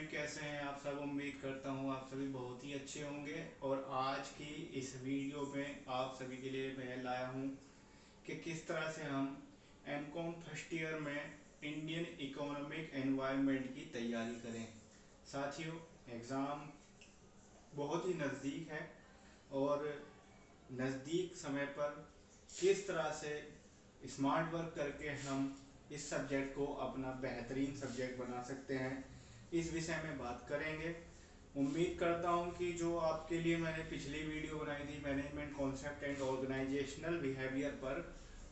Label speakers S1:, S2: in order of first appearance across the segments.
S1: Student, कैसे हैं आप सब। उम्मीद करता हूँ आप सभी बहुत ही अच्छे होंगे। और आज की इस वीडियो में आप सभी के लिए मैं लाया हूँ कि किस तरह से हम एमकॉम फर्स्ट ईयर में इंडियन इकोनॉमिक एनवायरनमेंट की तैयारी करें। साथियों, एग्ज़ाम बहुत ही नज़दीक है और नज़दीक समय पर किस तरह से स्मार्ट वर्क करके हम इस सब्जेक्ट को अपना बेहतरीन सब्जेक्ट बना सकते हैं, इस विषय में बात करेंगे। उम्मीद करता हूं कि जो आपके लिए मैंने पिछली वीडियो बनाई थी management concept and organisational behaviour पर,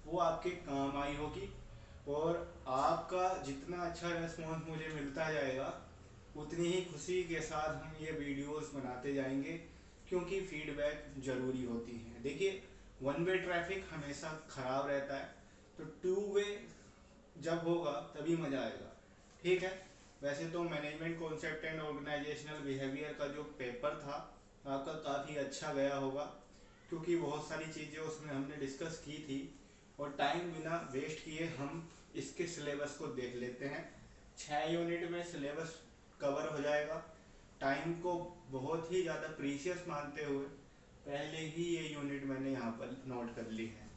S1: वो आपके काम आई होगी। और आपका जितना अच्छा रिस्पॉन्स मुझे मिलता जाएगा उतनी ही खुशी के साथ हम ये वीडियोस बनाते जाएंगे, क्योंकि फीडबैक ज़रूरी होती है। देखिए, वन वे ट्रैफिक हमेशा ख़राब रहता है, तो टू वे जब होगा तभी मज़ा आएगा। ठीक है। वैसे तो management concept and organisational behaviour का जो पेपर था आपका काफ़ी अच्छा गया होगा, क्योंकि बहुत सारी चीज़ें उसमें हमने डिस्कस की थी। और टाइम बिना वेस्ट किए हम इसके सिलेबस को देख लेते हैं। 6 यूनिट में सिलेबस कवर हो जाएगा। टाइम को बहुत ही ज़्यादा प्रीशियस मानते हुए पहले ही ये यूनिट मैंने यहाँ पर नोट कर ली है।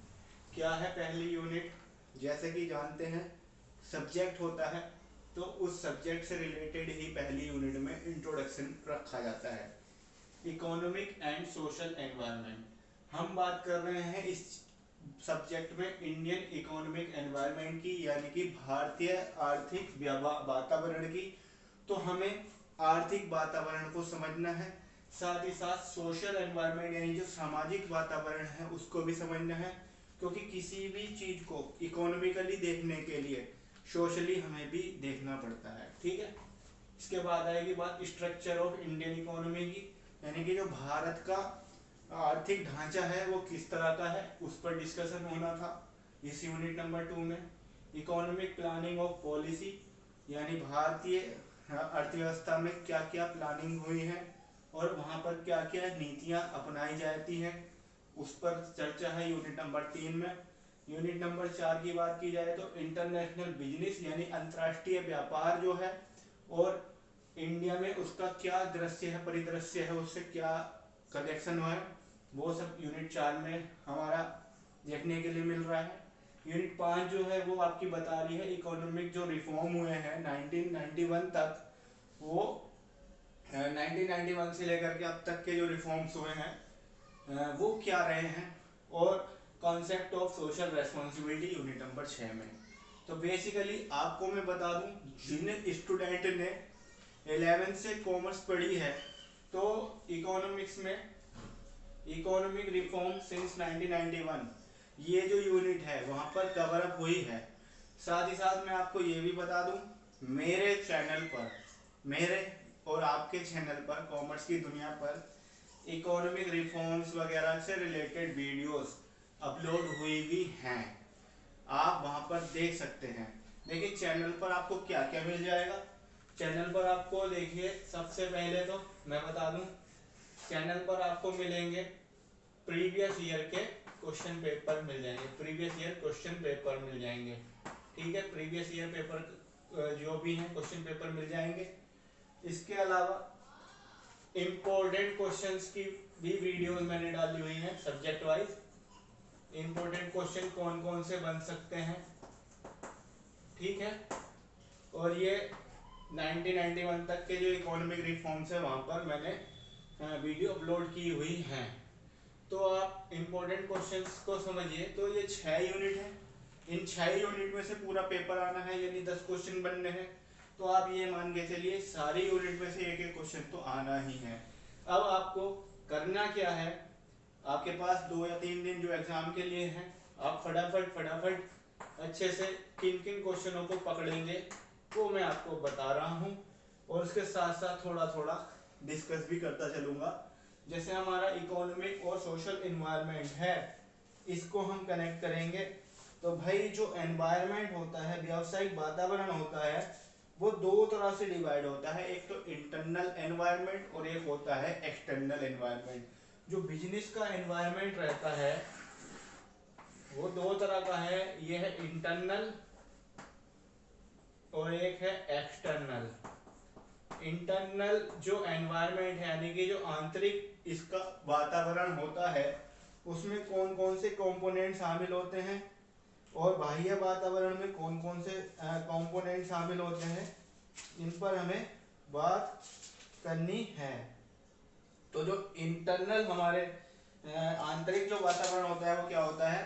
S1: क्या है पहली यूनिट? जैसे कि जानते हैं, सब्जेक्ट होता है, तो उस सब्जेक्ट से रिलेटेड ही पहली यूनिट में इंट्रोडक्शन रखा जाता है। इकोनॉमिक एंड सोशल एनवायरनमेंट, हम बात कर रहे हैं इस सब्जेक्ट में इंडियन इकोनॉमिक एनवायरनमेंट की, यानी कि भारतीय आर्थिक वातावरण की। तो हमें आर्थिक वातावरण को समझना है, साथ ही साथ सोशल एनवायरनमेंट यानी जो सामाजिक वातावरण है उसको भी समझना है, क्योंकि किसी भी चीज को इकोनॉमिकली देखने के लिए सोशली हमें भी देखना पड़ता है। ठीक है। इसके बाद आएगी बात स्ट्रक्चर ऑफ इंडियन इकोनॉमी की, यानी कि जो भारत का आर्थिक ढांचा है वो किस तरह का है, उस पर डिस्कशन होना था इस यूनिट नंबर 2 में। इकोनॉमिक प्लानिंग ऑफ पॉलिसी, यानी भारतीय अर्थव्यवस्था में क्या क्या प्लानिंग हुई है और वहाँ पर क्या क्या नीतियाँ अपनाई जाती हैं, उस पर चर्चा है यूनिट नंबर 3 में। यूनिट नंबर 4 की बात की जाए तो इंटरनेशनल बिजनेस, यानी अंतर्राष्ट्रीय व्यापार जो है और इंडिया में उसका क्या दृश्य है, परिदृश्य है, उससे क्या कनेक्शन है, वो सब यूनिट 4 में हमारा देखने के लिए मिल रहा है। यूनिट 5 जो है वो आपकी बता रही है इकोनॉमिक जो रिफॉर्म हुए हैं 1991 तक, वो 1991 से लेकर के अब तक के जो रिफॉर्म्स हुए हैं वो क्या रहे हैं, और concept of social responsibility unit number 6 में। तो बेसिकली आपको मैं बता दूं, जिन स्टूडेंट ने 11 से कॉमर्स पढ़ी है तो इकोनॉमिक्स में इकोनॉमिक रिफॉर्म सिंस 1991 ये जो यूनिट है वहां पर कवर अप हुई है। साथ ही साथ मैं आपको ये भी बता दूं, मेरे चैनल पर, मेरे और आपके चैनल पर, कॉमर्स की दुनिया पर इकोनॉमिक रिफॉर्म्स वगैरह से रिलेटेड वीडियोस अपलोड हुई भी हैं, आप वहां पर देख सकते हैं। देखिए चैनल पर आपको क्या क्या मिल जाएगा। चैनल पर आपको देखिए सबसे पहले तो मैं बता दूं, चैनल पर आपको मिलेंगे प्रीवियस ईयर के क्वेश्चन पेपर मिल जाएंगे, प्रीवियस ईयर क्वेश्चन पेपर मिल जाएंगे। ठीक है, प्रीवियस ईयर पेपर जो भी हैं क्वेश्चन पेपर मिल जाएंगे। इसके अलावा इम्पोर्टेंट क्वेश्चंस की भी वीडियो मैंने डाली हुई है सब्जेक्ट वाइज। इम्पोर्टेंट क्वेश्चन कौन कौन से बन सकते हैं, ठीक है। और ये 1991 तक के जो इकोनॉमिक रिफॉर्म्स है वहां पर मैंने वीडियो अपलोड की हुई हैं। तो आप इम्पोर्टेंट क्वेश्चंस को समझिए। तो ये 6 यूनिट है, इन 6 यूनिट में से पूरा पेपर आना है, यानी 10 क्वेश्चन बनने हैं। तो आप ये मान के चलिए सारी यूनिट में से एक एक क्वेश्चन तो आना ही है। अब आपको करना क्या है, आपके पास 2 या 3 दिन जो एग्जाम के लिए हैं, आप फटाफट फटाफट अच्छे से किन किन क्वेश्चनों को पकड़ेंगे वो मैं आपको बता रहा हूँ, और उसके साथ साथ थोड़ा थोड़ा डिस्कस भी करता चलूंगा। जैसे हमारा इकोनॉमिक और सोशल एनवायरनमेंट है, इसको हम कनेक्ट करेंगे। तो भाई जो एनवायरनमेंट होता है, व्यावसायिक वातावरण होता है, वो दो तरह से डिवाइड होता है, एक तो इंटरनल एनवायरनमेंट और एक होता है एक्सटर्नल एनवायरनमेंट। जो बिजनेस का एनवायरनमेंट रहता है वो दो तरह का है, ये है इंटरनल और एक है एक्सटर्नल। इंटरनल जो एनवायरनमेंट है यानी कि जो आंतरिक इसका वातावरण होता है उसमें कौन कौन से कंपोनेंट शामिल होते हैं और बाह्य वातावरण में कौन कौन से कंपोनेंट शामिल होते हैं, इन पर हमें बात करनी है। तो जो इंटरनल हमारे आंतरिक जो वातावरण होता है वो क्या होता है,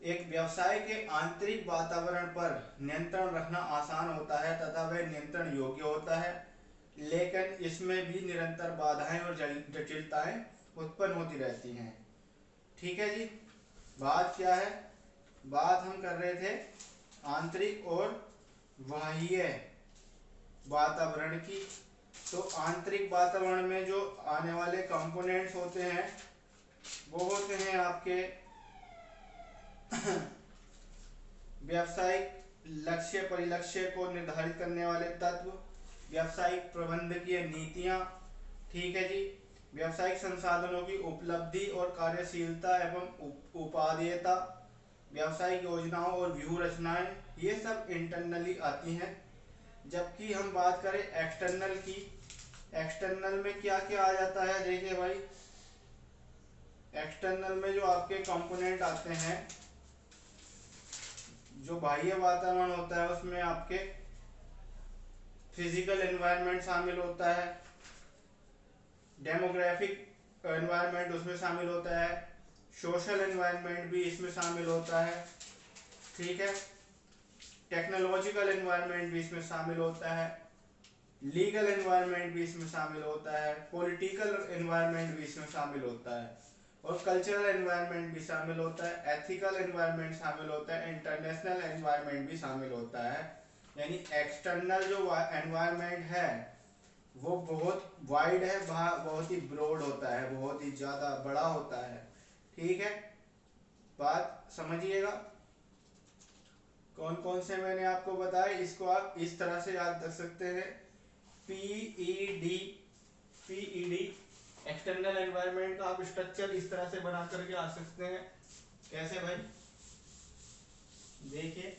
S1: एक व्यवसाय के आंतरिक वातावरण पर नियंत्रण रखना आसान होता है तथा वह नियंत्रण योग्य होता है, लेकिन इसमें भी निरंतर बाधाएं और जटिलताएं उत्पन्न होती रहती हैं। ठीक है जी। बात क्या है, बात हम कर रहे थे आंतरिक और बाह्य वातावरण की। तो आंतरिक वातावरण में जो आने वाले कंपोनेंट्स होते हैं वो होते हैं आपके व्यावसायिक लक्ष्य परिलक्ष्य को निर्धारित करने वाले तत्व, व्यावसायिक प्रबंधकीय नीतियां, ठीक है जी, व्यावसायिक संसाधनों की उपलब्धि और कार्यशीलता एवं उपादेयता, व्यावसायिक योजनाओं और व्यूह रचनाएं, ये सब इंटरनली आती हैं। जबकि हम बात करें एक्सटर्नल की, एक्सटर्नल में क्या क्या आ जाता है, देखिए भाई एक्सटर्नल में जो आपके कंपोनेंट आते हैं, जो बाह्य वातावरण होता है उसमें आपके फिजिकल एनवायरनमेंट शामिल होता है, डेमोग्राफिक एनवायरनमेंट उसमें शामिल होता है, सोशल एनवायरनमेंट भी इसमें शामिल होता है, ठीक है, टेक्नोलॉजिकल एनवायरनमेंट भी इसमें शामिल होता है, लीगल एनवायरनमेंट भी इसमें शामिल होता है, पॉलिटिकल एनवायरनमेंट भी इसमें शामिल होता है और कल्चरल एनवायरनमेंट भी शामिल होता है, एथिकल एनवायरनमेंट शामिल होता है, इंटरनेशनल एनवायरनमेंट भी शामिल होता है। यानी एक्सटर्नल जो एनवायरनमेंट है वो बहुत वाइड है, बहुत ही ब्रॉड होता है, बहुत ही ज्यादा बड़ा होता है। ठीक है, बात समझिएगा। कौन कौन से मैंने आपको बताए, इसको आप इस तरह से याद रख सकते हैं, पीईडी, पीईडी एक्सटर्नल एनवायरनमेंट का आप स्ट्रक्चर इस तरह से बना करके आ सकते हैं। कैसे भाई, देखिए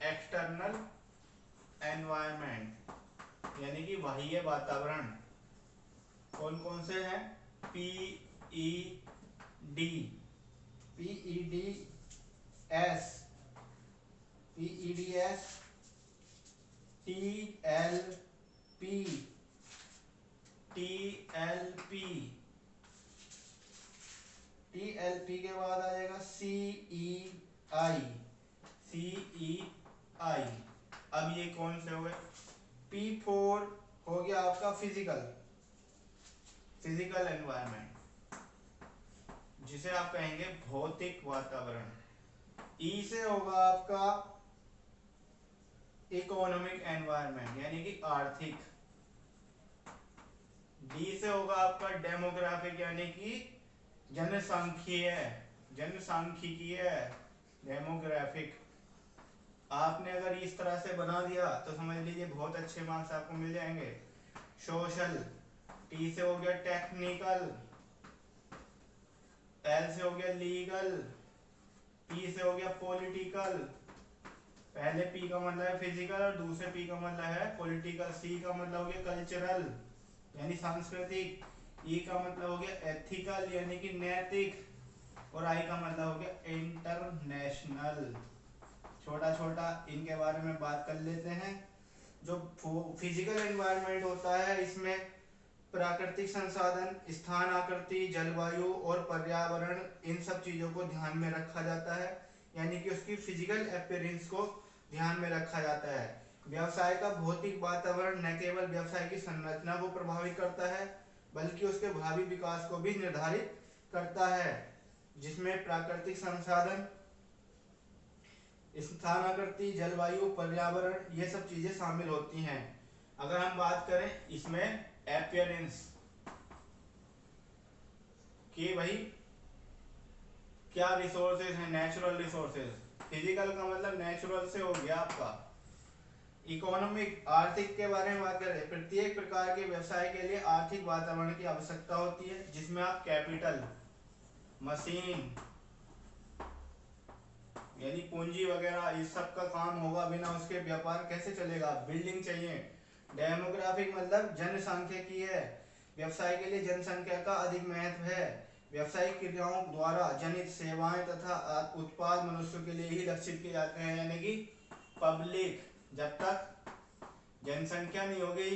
S1: एक्सटर्नल एनवायरनमेंट यानी कि बाह्य वातावरण कौन कौन से हैं, PED, PED S, PEDS, TLP, TLP, TLP के बाद आ जाएगा सीईआई, सीईआई। अब ये कौन से हुए, P4 हो गया आपका फिजिकल, फिजिकल एनवायरनमेंट जिसे आप कहेंगे भौतिक वातावरण। E से होगा आपका इकोनॉमिक एनवायरनमेंट यानी कि आर्थिक। D से होगा आपका डेमोग्राफिक यानी कि जनसांख्यिकीय, जनसांख्यिकीय, डेमोग्राफिक। आपने अगर इस तरह से बना दिया तो समझ लीजिए बहुत अच्छे मार्क्स आपको मिल जाएंगे। सोशल, टी से हो गया टेक्निकल, एल से हो गया लीगल, पी से हो गया पॉलिटिकल। पहले पी का मतलब है फिजिकल और दूसरे पी का मतलब है पॉलिटिकल। सी का मतलब हो गया कल्चरल यानी सांस्कृतिक, ई का मतलब हो गया एथिकल यानी कि नैतिक, और आई का मतलब हो गया इंटरनेशनल। छोटा छोटा इनके बारे में बात कर लेते हैं। जो फिजिकल एनवायरनमेंट होता है इसमें प्राकृतिक संसाधन, स्थान आकृति, जलवायु और पर्यावरण, इन सब चीजों को ध्यान में रखा जाता है यानी कि उसकी फिजिकल अपीयरेंस को ध्यान में रखा जाता है। व्यवसाय का भौतिक वातावरण न केवल व्यवसाय की संरचना को प्रभावित करता है बल्कि उसके भावी विकास को भी निर्धारित करता है, जिसमें प्राकृतिक संसाधन, स्थानाकृति, जलवायु, पर्यावरण ये सब चीजें शामिल होती हैं। अगर हम बात करें इसमें अपीयरेंस कि भाई क्या रिसोर्सेज हैं, नेचुरल रिसोर्सेज। फिजिकल का मतलब नेचुरल से हो गया आपका। इकोनॉमिक, आर्थिक के बारे में बात करें, प्रत्येक प्रकार के व्यवसाय के लिए आर्थिक वातावरण की आवश्यकता होती है जिसमें आप कैपिटल, मशीन यानी यदि पूंजी वगैरह इस सब का काम होगा, बिना उसके व्यापार कैसे चलेगा। बिल्डिंग चाहिए। डेमोग्राफिक मतलब जनसांख्यिकी है। व्यवसाय के लिए जनसंख्या का अधिक महत्व है। व्यवसायिक क्रियाओं द्वारा जनित सेवाएं तथा उत्पाद मनुष्य के लिए ही लक्षित किए जाते हैं, यानी कि पब्लिक। जब तक जनसंख्या नहीं होगी,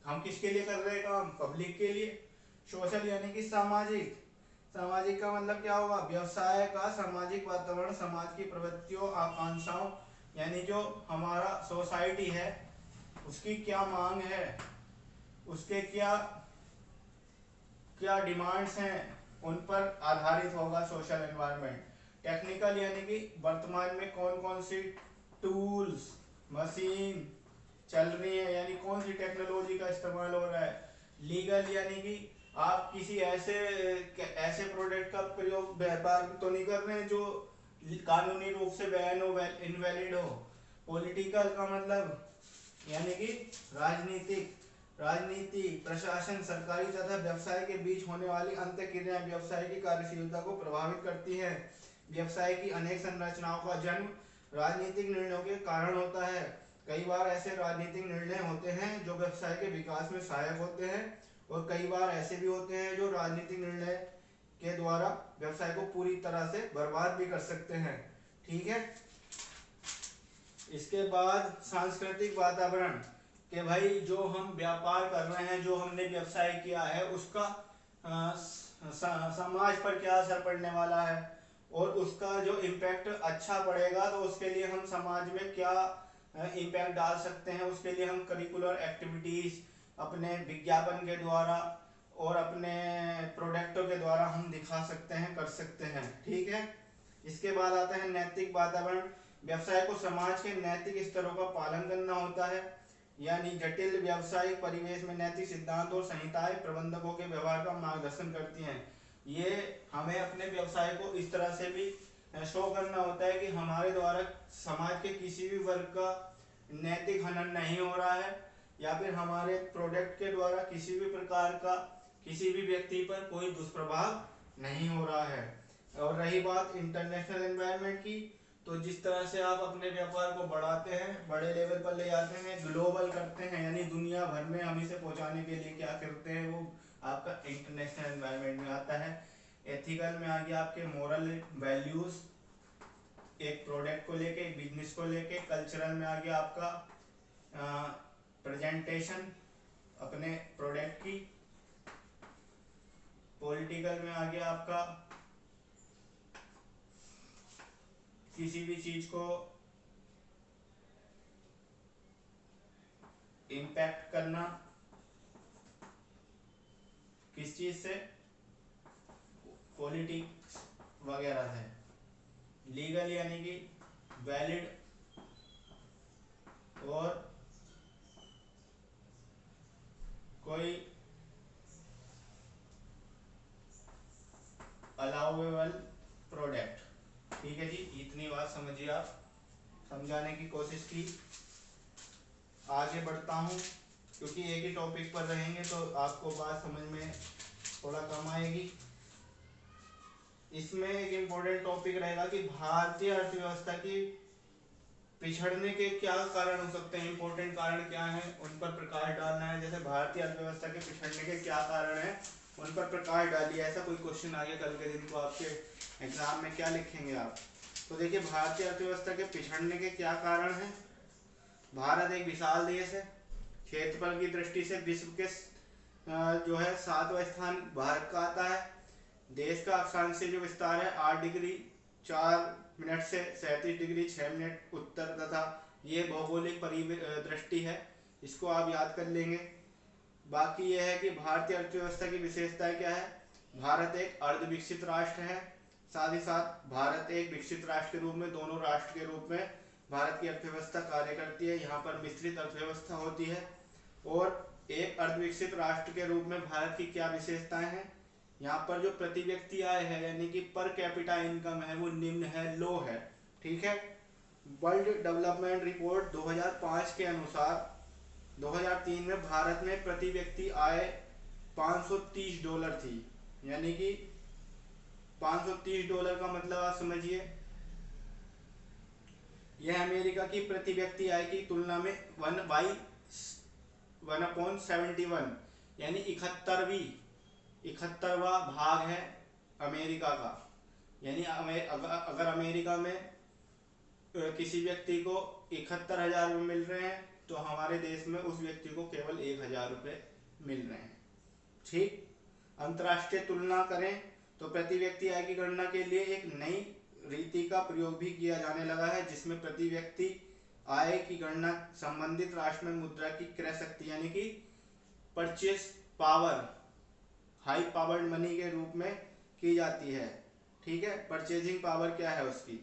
S1: हम किसके लिए कर रहे हैं काम, पब्लिक के लिए। सोशल यानी कि सामाजिक। सामाजिक का मतलब क्या होगा, व्यवसाय का सामाजिक वातावरण, समाज की प्रवृत्तियों आकांक्षाओं, यानी जो हमारा सोसाइटी है उसकी क्या मांग है, उसके क्या क्या डिमांड्स हैं, उन पर आधारित होगा सोशल एनवायरनमेंट। टेक्निकल यानी कि वर्तमान में कौन कौन सी टूल्स मशीन चल रही है, यानी कौन सी टेक्नोलॉजी का इस्तेमाल हो रहा है। लीगल यानी कि आप किसी ऐसे प्रोडक्ट का प्रयोग व्यापार तो नहीं कर रहे हैं जो कानूनी रूप से बैन हो, इनवैलिड हो। पॉलिटिकल का मतलब यानी कि राजनीतिक। राजनीति, प्रशासन, सरकारी तथा व्यवसाय के बीच होने वाली अंतःक्रियाएं व्यवसाय की कार्यशीलता को प्रभावित करती हैं। व्यवसाय की अनेक संरचनाओं का जन्म राजनीतिक निर्णयों के कारण होता है। कई बार ऐसे राजनीतिक निर्णय होते हैं जो व्यवसाय के विकास में सहायक होते हैं, और कई बार ऐसे भी होते हैं जो राजनीतिक निर्णय के द्वारा व्यवसाय को पूरी तरह से बर्बाद भी कर सकते हैं। ठीक है। इसके बाद सांस्कृतिक वातावरण, कि भाई जो हम व्यापार कर रहे हैं, जो हमने व्यवसाय किया है, उसका समाज पर क्या असर पड़ने वाला है, और उसका जो इम्पैक्ट अच्छा पड़ेगा तो उसके लिए हम समाज में क्या इम्पैक्ट डाल सकते हैं। उसके लिए हम करिकुलर एक्टिविटीज अपने विज्ञापन के द्वारा और अपने प्रोडक्टों के द्वारा हम दिखा सकते हैं, कर सकते हैं। ठीक है। इसके बाद आता है नैतिक वातावरण। व्यवसाय को समाज के नैतिक स्तरों का पालन करना होता है, यानी जटिल व्यावसायिक परिवेश में नैतिक सिद्धांत और संहिताएं प्रबंधकों के व्यवहार का मार्गदर्शन करती हैं। ये हमें अपने व्यवसाय को इस तरह से भी शो करना होता है कि हमारे द्वारा समाज के किसी भी वर्ग का नैतिक हनन नहीं हो रहा है, या फिर हमारे प्रोडक्ट के द्वारा किसी भी प्रकार का किसी भी व्यक्ति पर कोई दुष्प्रभाव नहीं हो रहा है। और रही बात इंटरनेशनल एनवायरनमेंट की, तो जिस तरह से आप अपने व्यापार को बढ़ाते हैं, बड़े लेवल पर ले जाते हैं, ग्लोबल करते हैं, यानी दुनिया भर में हम इसे पहुंचाने के लिए क्या करते हैं, वो आपका इंटरनेशनल एनवायरनमेंट में आता है। एथिकल में आ गया आपके मोरल वैल्यूज, एक प्रोडक्ट को लेके, एक बिजनेस को लेके। कल्चरल में आ गया आपका प्रेजेंटेशन अपने प्रोडक्ट की। पॉलिटिकल में आ गया आपका किसी भी चीज को इम्पैक्ट करना, किस चीज से, पॉलिटिक्स वगैरह से। लीगल यानी कि वैलिड और कोई अलाउेबल प्रोडक्ट। ठीक है जी, इतनी बात समझिए आप, समझाने की कोशिश की। आगे बढ़ता हूँ, क्योंकि एक ही टॉपिक पर रहेंगे तो आपको बात समझ में थोड़ा कम आएगी। इसमें एक इम्पोर्टेंट टॉपिक रहेगा कि भारतीय अर्थव्यवस्था की पिछड़ने के क्या कारण हो सकते हैं, इंपॉर्टेंट कारण क्या हैं, उन पर प्रकाश डालना है। जैसे भारतीय अर्थव्यवस्था के पिछड़ने के क्या कारण हैं, उन पर प्रकाश डालिए। ऐसा कोई क्वेश्चन आ गया कल के दिन, तो आपके एग्जाम में क्या लिखेंगे आप। तो देखिए, भारतीय अर्थव्यवस्था के पिछड़ने के क्या कारण हैं। भारत एक विशाल देश है। क्षेत्रफल की दृष्टि से विश्व के जो है 7वां स्थान भारत का आता है। देश का अक्षांशीय जो विस्तार है 8 डिग्री 4 मिनट से 37 डिग्री 6 मिनट उत्तर तथा ये भौगोलिक दृष्टि है, इसको आप याद कर लेंगे। बाकी यह है कि भारतीय अर्थव्यवस्था की विशेषताएं क्या है। भारत एक अर्ध विकसित राष्ट्र है, साथ ही साथ भारत एक विकसित राष्ट्र के रूप में, दोनों राष्ट्र के रूप में भारत की अर्थव्यवस्था कार्य करती है। यहाँ पर मिश्रित अर्थव्यवस्था होती है। और एक अर्ध विकसित राष्ट्र के रूप में भारत की क्या विशेषताएं हैं। यहाँ पर जो प्रति व्यक्ति आय है, यानी कि पर कैपिटा इनकम है, वो निम्न है, लो है। ठीक है। वर्ल्ड डेवलपमेंट रिपोर्ट 2005 के अनुसार 2003 में भारत में प्रति व्यक्ति आय $530 थी, यानी कि $530 का मतलब आप समझिए यह अमेरिका की प्रति व्यक्ति आय की तुलना में 1/171 यानी 71वां भाग है अमेरिका का। यानी अगर अमेरिका में किसी व्यक्ति को 71,000 रुपये मिल रहे हैं तो हमारे देश में उस व्यक्ति को केवल 1,000 रुपये मिल रहे हैं। ठीक। अंतर्राष्ट्रीय तुलना करें तो प्रति व्यक्ति आय की गणना के लिए एक नई रीति का प्रयोग भी किया जाने लगा है, जिसमें प्रति व्यक्ति आय की गणना संबंधित राष्ट्र में मुद्रा की क्रय शक्ति यानी कि purchase power, high powered money के रूप में की जाती है। ठीक है। परचेजिंग पावर क्या है उसकी,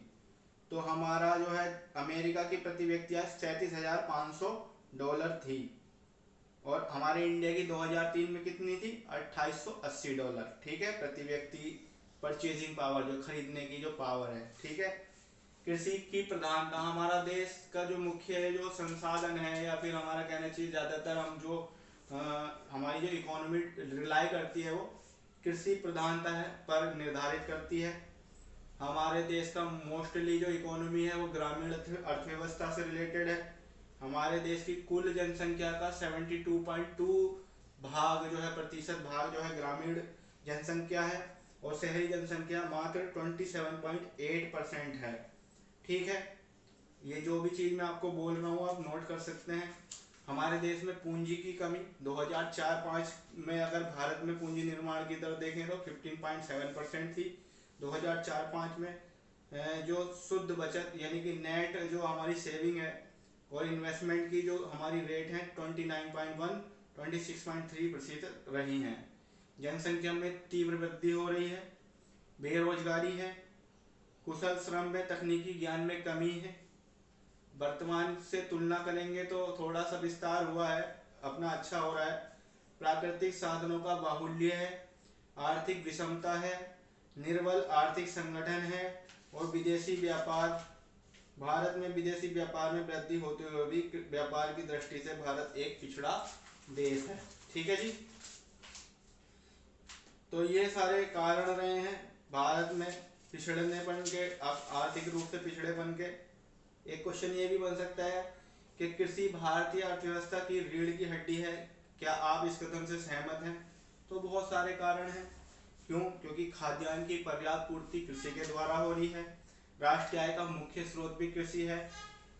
S1: तो हमारा जो है अमेरिका की प्रति व्यक्ति आय $37,500 थी और हमारे इंडिया की 2003 में कितनी थी, $2,880। ठीक है। प्रति व्यक्ति परचेजिंग पावर, जो खरीदने की जो पावर है। ठीक है। कृषि की प्रधानता, हमारा देश का जो मुख्य जो संसाधन है, या फिर हमारा कहना चाहिए ज्यादातर हम जो हमारी जो इकोनॉमी रिलाई करती है वो कृषि प्रधानता है पर निर्धारित करती है। हमारे देश का मोस्टली जो इकोनॉमी है वो ग्रामीण अर्थव्यवस्था से रिलेटेड है। हमारे देश की कुल जनसंख्या का 72.2 भाग जो है प्रतिशत भाग जो है ग्रामीण जनसंख्या है और शहरी जनसंख्या मात्र 27.8% है। ठीक है। ये जो भी चीज मैं आपको बोल रहा हूँ आप नोट कर सकते हैं। हमारे देश में पूंजी की कमी 2004-05 में अगर भारत में पूंजी निर्माण की तरफ देखें तो 15.7% थी 2004-05 में। जो शुद्ध बचत यानी कि नेट जो हमारी सेविंग है और इन्वेस्टमेंट की जो हमारी रेट है 26.3% रही है। जनसंख्या में तीव्र वृद्धि हो रही है, बेरोजगारी है, कुशल श्रम में तकनीकी ज्ञान में कमी है। वर्तमान से तुलना करेंगे तो थोड़ा सा विस्तार हुआ है, अपना अच्छा हो रहा है। प्राकृतिक साधनों का बाहुल्य है, आर्थिक विषमता है, निर्बल आर्थिक संगठन है और विदेशी व्यापार, भारत में विदेशी व्यापार में वृद्धि होते हुए भी व्यापार की दृष्टि से भारत एक पिछड़ा देश है। ठीक है जी। तो ये सारे कारण रहे हैं भारत में पिछड़नेपन के, आर्थिक रूप से पिछड़ेपन के। एक क्वेश्चन ये भी बन सकता है कि कृषि भारतीय अर्थव्यवस्था की रीढ़ की हड्डी है, क्या आप इस कथन से सहमत हैं? तो बहुत सारे कारण हैं। क्यों? क्योंकि खाद्यान्न की पर्याप्त पूर्ति कृषि के द्वारा हो रही है, राष्ट्रीय आय का मुख्य स्रोत भी कृषि है,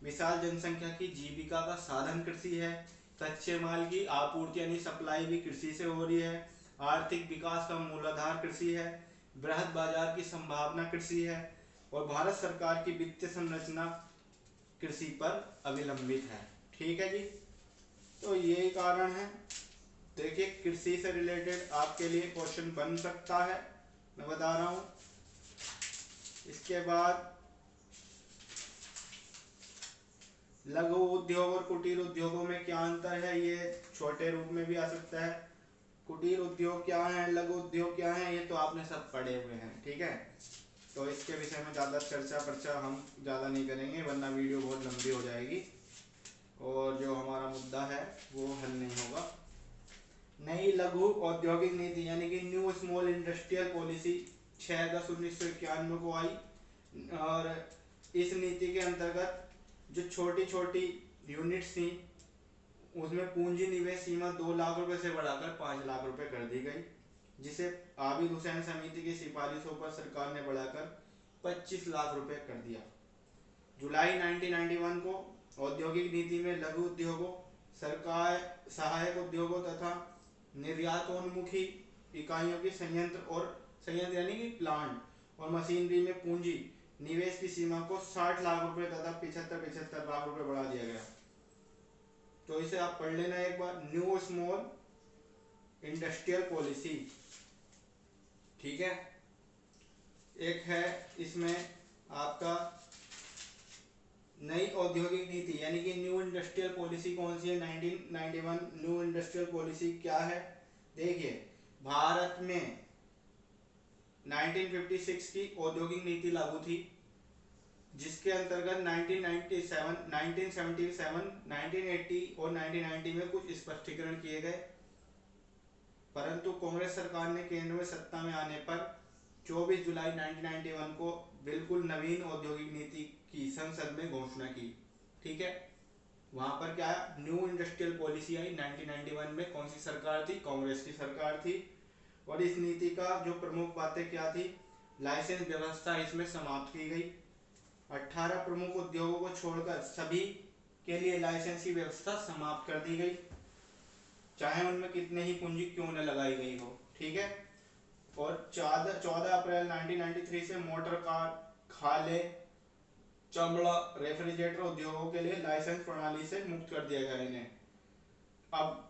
S1: विशाल जनसंख्या की जीविका का साधन कृषि है, कच्चे माल की आपूर्ति यानी सप्लाई भी कृषि से हो रही है, आर्थिक विकास का मूलाधार कृषि है, बृहद बाजार की संभावना कृषि है और भारत सरकार की वित्तीय संरचना कृषि पर अवलंबित है। ठीक है जी। तो यही कारण है। देखिए कृषि से रिलेटेड आपके लिए क्वेश्चन बन सकता है, मैं बता रहा हूं। इसके बाद लघु उद्योग और कुटीर उद्योगों में क्या अंतर है, ये छोटे रूप में भी आ सकता है। कुटीर उद्योग क्या है, लघु उद्योग क्या है, ये तो आपने सब पढ़े हुए हैं। ठीक है। तो इसके विषय में ज़्यादा चर्चा हम ज़्यादा नहीं करेंगे वरना वीडियो बहुत लंबी हो जाएगी और जो हमारा मुद्दा है वो हल नहीं होगा। नई लघु औद्योगिक नीति यानी कि न्यू स्मॉल इंडस्ट्रियल पॉलिसी 6/10/1991 को आई और इस नीति के अंतर्गत जो छोटी छोटी यूनिट्स थी उसमें पूंजी निवेश सीमा 2 लाख रुपए से बढ़ाकर 5 लाख रुपए कर दी गई, जिसे आबिद हुसैन समिति की सिफारिशों पर सरकार ने बढ़ाकर 25 लाख रुपए कर दिया। जुलाई 1991 को औद्योगिक नीति में लघु उद्योगों, सरकार सहायक उद्योगों तथा निर्यातोन्मुखी इकाइयों की संयंत्र यानी कि प्लांट और मशीनरी में पूंजी निवेश की सीमा को 60 लाख रुपए तथा 75 लाख रुपए बढ़ा दिया गया। तो इसे आप पढ़ लेना एक बार, न्यू स्मॉल इंडस्ट्रियल पॉलिसी। ठीक है। एक है इसमें आपका नई औद्योगिक नीति यानी कि न्यू इंडस्ट्रियल पॉलिसी कौन सी है, 1991 न्यू इंडस्ट्रियल पॉलिसी क्या है। देखिए भारत में 1956 की औद्योगिक नीति लागू थी जिसके अंतर्गत 1997, 1977, 1980 और 1990 में कुछ स्पष्टीकरण किए गए, परंतु कांग्रेस सरकार ने केंद्र में सत्ता में आने पर 24 जुलाई 1991 को बिल्कुल नवीन औद्योगिक नीति की, संसद में घोषणा की। ठीक है, वहां पर क्या है, न्यू इंडस्ट्रियल पॉलिसी आई 1991 में। कौन सी सरकार थी? कांग्रेस की सरकार थी। और इस नीति का जो प्रमुख बातें क्या थी? लाइसेंस व्यवस्था इसमें समाप्त की गई। 18 प्रमुख उद्योगों को छोड़कर सभी के लिए लाइसेंस की व्यवस्था समाप्त कर दी गई, चाहे उनमें कितने ही पूंजी क्यों न लगाई गई हो। ठीक है, और 14 अप्रैल 1993 से मोटर कार, खाले, चमड़ा, रेफ्रिजरेटर उद्योगों के लिए लाइसेंस प्रणाली से मुक्त कर दिया गया इन्हें। अब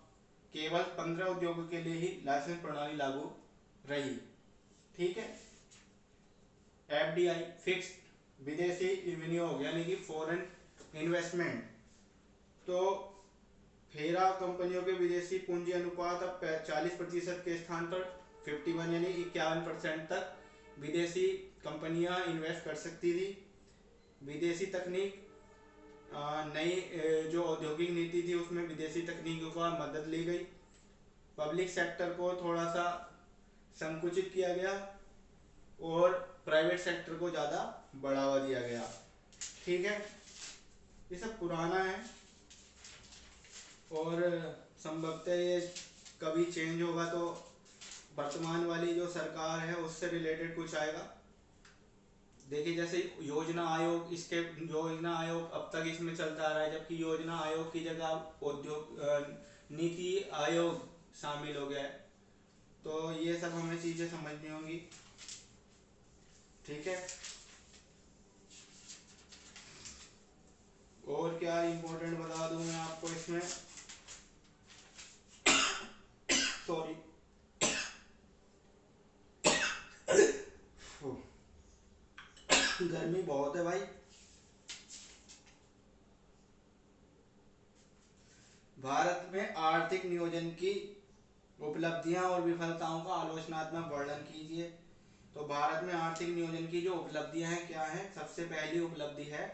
S1: केवल 15 उद्योगों के लिए ही लाइसेंस प्रणाली लागू रही। ठीक है, एफडीआई, फिक्स्ड विदेशी विनियोग यानी कि फॉरेन इन्वेस्टमेंट, तो फेरा कंपनियों के विदेशी पूंजी अनुपात अब 40% के स्थान पर 51 यानी 51% तक विदेशी कंपनियां इन्वेस्ट कर सकती थी। विदेशी तकनीक, नई जो औद्योगिक नीति थी उसमें विदेशी तकनीकों का मदद ली गई। पब्लिक सेक्टर को थोड़ा सा संकुचित किया गया और प्राइवेट सेक्टर को ज़्यादा बढ़ावा दिया गया। ठीक है, ये सब पुराना है और संभवतः ये कभी चेंज होगा तो वर्तमान वाली जो सरकार है उससे रिलेटेड कुछ आएगा। देखिए जैसे योजना आयोग, इसके योजना आयोग अब तक इसमें चलता आ रहा है, जबकि योजना आयोग की जगह उद्योग नीति आयोग शामिल हो गया है। तो ये सब हमें चीजें समझनी होंगी। ठीक है, और क्या इम्पोर्टेंट बता दूं मैं आपको इसमें, सॉरी, गर्मी बहुत है भाई। भारत में आर्थिक नियोजन की उपलब्धियां और विफलताओं का आलोचनात्मक वर्णन कीजिए। तो भारत में आर्थिक नियोजन की जो उपलब्धियां हैं क्या है? सबसे पहली उपलब्धि है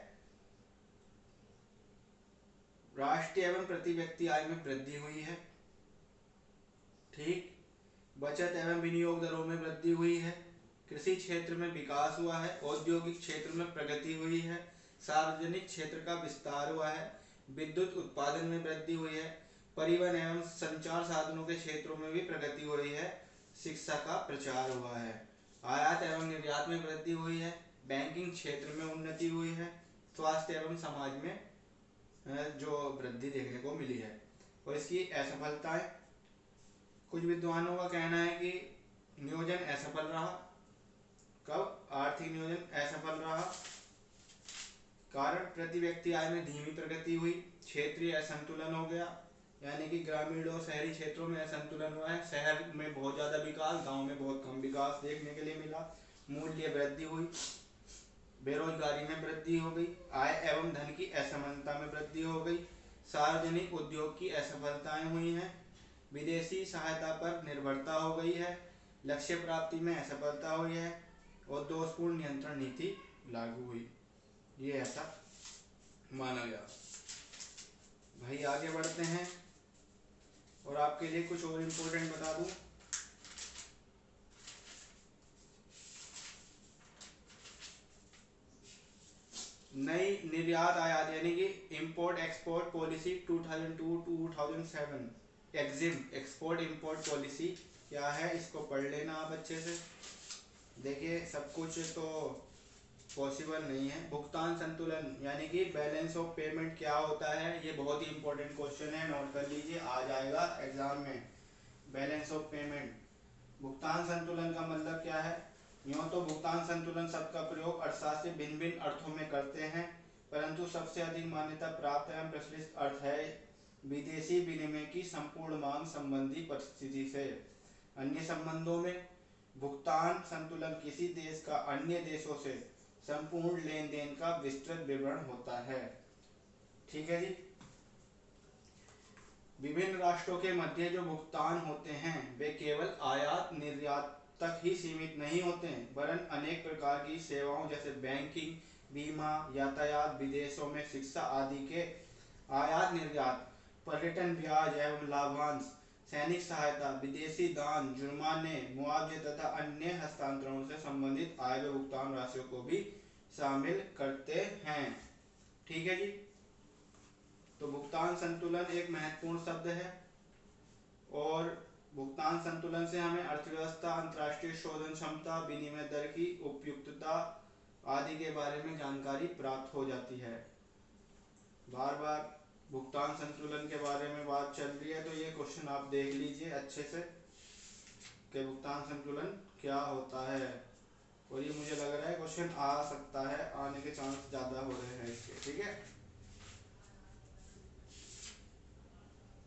S1: राष्ट्रीय एवं प्रति व्यक्ति आय में वृद्धि हुई है। ठीक, बचत एवं विनियोग दरों में वृद्धि हुई है। कृषि क्षेत्र में विकास हुआ है। औद्योगिक क्षेत्र में प्रगति हुई है। सार्वजनिक क्षेत्र का विस्तार हुआ है। विद्युत उत्पादन में वृद्धि हुई है। परिवहन एवं संचार साधनों के क्षेत्रों में भी प्रगति हुई है। शिक्षा का प्रचार हुआ है। आयात एवं निर्यात में वृद्धि हुई है। बैंकिंग क्षेत्र में उन्नति हुई है। स्वास्थ्य एवं समाज में जो वृद्धि देखने को मिली है। और इसकी असफलताएं, कुछ विद्वानों का कहना है कि नियोजन असफल रहा। कब आर्थिक नियोजन असफल रहा? कारण प्रति व्यक्ति आय में धीमी प्रगति हुई। क्षेत्रीय असंतुलन हो गया, यानी कि ग्रामीण और शहरी क्षेत्रों में असंतुलन हुआ है। शहर में बहुत ज्यादा विकास, गांव में बहुत कम विकास देखने के लिए मिला। मूल्य वृद्धि हुई। बेरोजगारी में वृद्धि हो गई। आय एवं धन की असमानता में वृद्धि हो गई। सार्वजनिक उद्योग की असफलताएं हुई हैं। विदेशी सहायता पर निर्भरता हो गई है। लक्ष्य प्राप्ति में असफलता हुई है और दोषपूर्ण नियंत्रण नीति लागू हुई। ये ऐसा माना गया। भाई आगे बढ़ते हैं और आपके लिए कुछ और इम्पोर्टेंट बता दूं। नई निर्यात आयात यानी कि import export policy 2002-2007, EXIM export import policy क्या है, इसको पढ़ लेना आप अच्छे से। देखिए सब कुछ तो पॉसिबल नहीं है। भुगतान संतुलन यानी कि बैलेंस ऑफ पेमेंट क्या होता है, ये बहुत ही इंपॉर्टेंट क्वेश्चन है, नोट कर लीजिए, आ जाएगा एग्जाम में। बैलेंस ऑफ पेमेंट, भुगतान संतुलन का मतलब क्या है? यूँ तो भुगतान संतुलन शब्द का प्रयोग अर्थशास्त्री भिन्न भिन्न अर्थों में करते हैं, परंतु सबसे अधिक मान्यता प्राप्त एवं प्रचलित अर्थ है विदेशी विनिमय की संपूर्ण मांग संबंधी परिस्थिति से। अन्य संबंधों में भुगतान संतुलन किसी देश का अन्य देशों से संपूर्ण लेन देन का विस्तृत विवरण होता है। ठीक है जी। विभिन्न राष्ट्रों के मध्य जो भुगतान होते हैं वे केवल आयात निर्यात तक ही सीमित नहीं होते हैं, वरन अनेक प्रकार की सेवाओं जैसे बैंकिंग, बीमा, यातायात, विदेशों में शिक्षा आदि के आयात निर्यात, पर्यटन, ब्याज एवं लाभांश, सैनिक सहायता, विदेशी दान, जुर्माने, मुआवजे तथा अन्य हस्तांतरणों से संबंधित आय व भुगतान राशियों को भी शामिल करते हैं। ठीक है जी। तो भुगतान संतुलन एक महत्वपूर्ण शब्द है और भुगतान संतुलन से हमें अर्थव्यवस्था, अंतर्राष्ट्रीय शोधन क्षमता, विनिमय दर की उपयुक्तता आदि के बारे में जानकारी प्राप्त हो जाती है। बार बार भुगतान संतुलन के बारे में बात चल रही है तो ये क्वेश्चन आप देख लीजिए अच्छे से कि भुगतान संतुलन क्या होता है। और ये मुझे लग रहा है क्वेश्चन आ सकता है, आने के चांस ज्यादा हो रहे हैं इसके। ठीक है।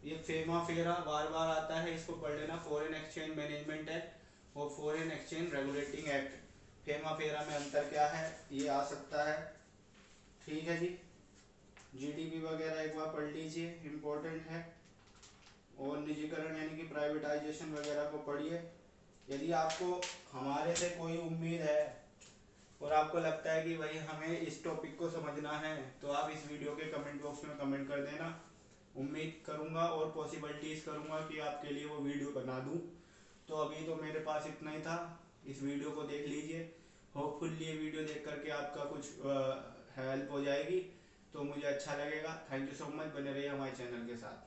S1: ये फेमा फेरा बार बार आता है, इसको पढ़ लेना। फॉरेन एक्सचेंज मैनेजमेंट एक्ट और foreign exchange regulating act, FEMA फेरा में अंतर क्या है ये आ सकता है। ठीक है जी। जीडीपी वगैरह एक बार पढ़ लीजिए, इम्पोर्टेंट है। और निजीकरण यानी कि प्राइवेटाइजेशन वगैरह को पढ़िए। यदि आपको हमारे से कोई उम्मीद है और आपको लगता है कि भाई हमें इस टॉपिक को समझना है तो आप इस वीडियो के कमेंट बॉक्स में कमेंट कर देना। उम्मीद करूंगा और पॉसिबिलिटीज करूंगा कि आपके लिए वो वीडियो बना दूं। तो अभी तो मेरे पास इतना ही था, इस वीडियो को देख लीजिए। होपफुली ये वीडियो देख करके आपका कुछ हेल्प हो जाएगी तो मुझे अच्छा लगेगा। थैंक यू सो मच, बने रहिए हमारे चैनल के साथ।